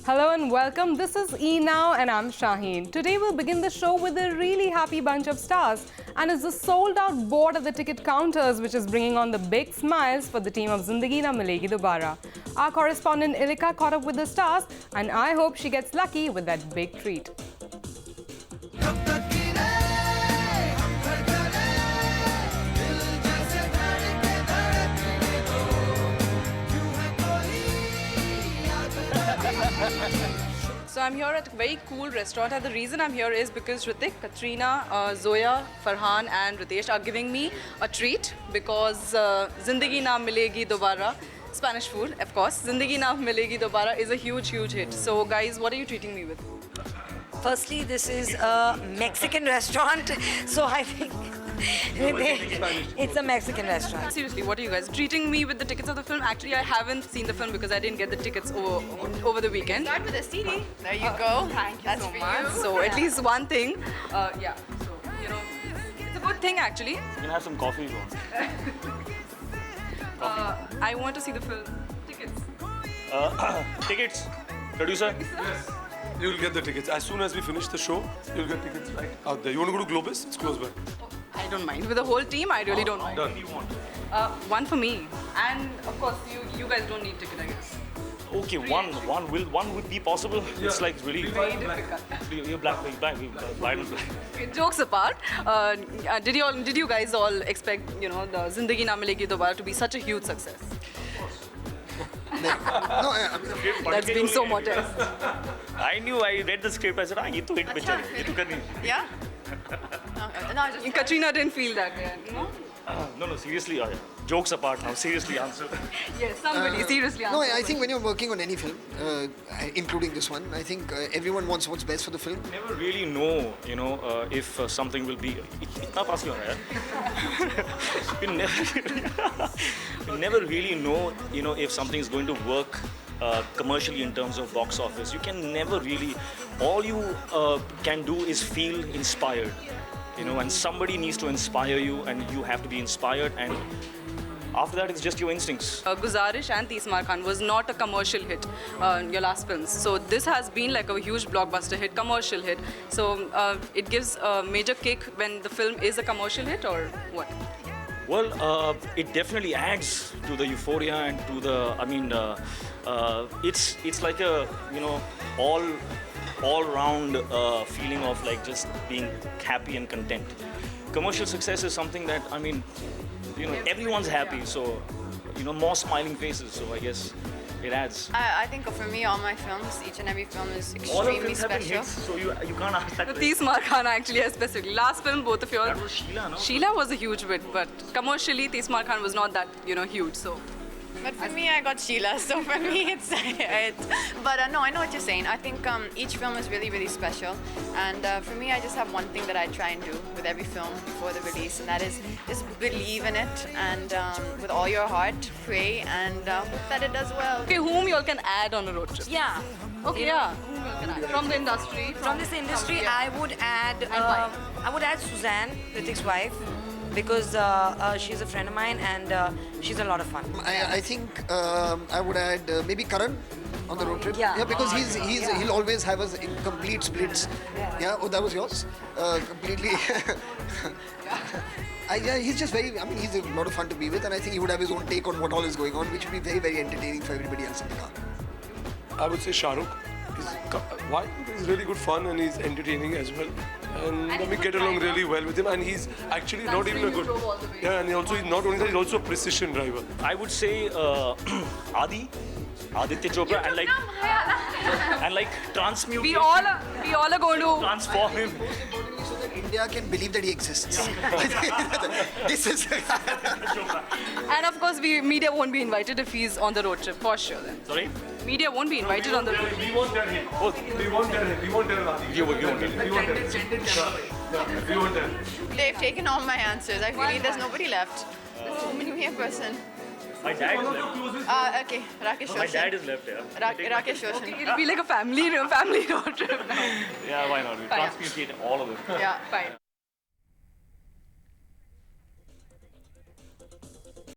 Hello and welcome. This is E Now and I'm Shaheen. Today we'll begin the show with a really happy bunch of stars, and it's the sold out board at the ticket counters which is bringing on the big smiles for the team of Zindagi Na Milegi Dobara. Our correspondent Ilika caught up with the stars, and I hope she gets lucky with that big treat. So I'm here at a very cool restaurant, and the reason I'm here is because Hrithik, Katrina, Zoya, Farhan and Ritesh are giving me a treat because Zindagi Na Milegi Dobara, Spanish food of course, Zindagi Na Milegi Dobara is a huge hit. So guys, what are you treating me with? Firstly, this is a Mexican restaurant, so I think it's a Mexican restaurant. Seriously, what are you guys treating me with the tickets of the film? Actually, I haven't seen the film because I didn't get the tickets over the weekend. Start with a CD. There you go. Thank you That's so for much. you. So at least one thing, yeah. So you know, it's a good thing actually. You can have some coffee if you want. I want to see the film. Tickets. Tickets, producer. You'll get the tickets. As soon as we finish the show, you'll get tickets right out there. You want to go to Globus? It's close by. I don't mind. With the whole team, I really don't mind. Done. One for me. And of course, you guys don't need ticket, I guess. Okay, one would be possible. It's like really Very difficult. You're black, white and black. Okay, jokes apart, did you guys all expect, you know, the Zindagi Na Milegi Dobara to be such a huge success? That's being so modest. I knew. I read the script. I said, "Ah, ये तो hit picture है. ये तो करनी." Yeah? No, I just Katrina didn't feel that, you know? No, seriously. Jokes apart now. Seriously, answer. Yes, somebody seriously No, answer. I think when you're working on any film, including this one, I think everyone wants what's best for the film. Never really know, you know, if something will be. इतना पास क्यों हो रहा है? You never really know, you know, if something is going to work commercially in terms of box office. You can never really. All you can do is feel inspired, you know, and somebody needs to inspire you, and you have to be inspired. And after that, it's just your instincts. Guzarish and Tismar Khan was not a commercial hit, your last films. So this has been like a huge blockbuster hit, commercial hit. So it gives a major kick when the film is a commercial hit, or what? Well, it definitely adds to the euphoria and to the. I mean, it's like a, you know, all-round feeling of like just being happy and content. Commercial success is something that, I mean, you know, everyone's happy, so, you know, more smiling faces. So I guess it adds. I think for me, all my films, each and every film is All of extremely them have been special. hits, so you can't ask that. question. Tismar Khan actually specifically. Last film, both of yours. That was Sheila, no? Sheila was a huge hit, but commercially, Tismar Khan was not that, you know, huge. So But for me, I got Sheila, so for me, it's. But no, I know what you're saying. I think each film is really special, and for me, I just have one thing that I try and do with every film before the release, and that is just believe in it, and with all your heart, pray, and hope that it does well. okay, whom you all can add on a road trip? Yeah. Okay, yeah. Whom you all can add? From the industry. From this industry, yeah. I would add Suzanne, Hrithik's wife, because she's a friend of mine and she's a lot of fun. I think I would add maybe Karan on the road trip. Yeah. Because he'll always have us in complete splits. Yeah. Oh, that was yours. Completely. Yeah, he's just very. I mean, he's a lot of fun to be with, and I think he would have his own take on what all is going on, which would be very entertaining for everybody else in the car. I would say Shah Rukh. Why? He's really good fun and he's entertaining as well. And we get along really well with him. And he's actually not even a good. drove all the way. Yeah, and he's not only that, he's also a precision driver. I would say Aditya Chopra, and like transmute. We all are going to. transform him. So that India can believe that he exists. This is. And of course, media won't be invited if he's on the road trip, for sure. Then. Sorry? Media won't be invited on the road trip. We won't tell him. Oh, We won't tell him. We won't tell him. you won't tell him. We won't tell him. We won't tell him. They've taken all my answers. I really, there's nobody left. There's so many here person. My dad is left. Okay, Rakesh My Roshan. dad is left, yeah. Rakesh Roshan. It'll be like a family road trip. Yeah, why not? We transmutate all of them. Yeah. Fine.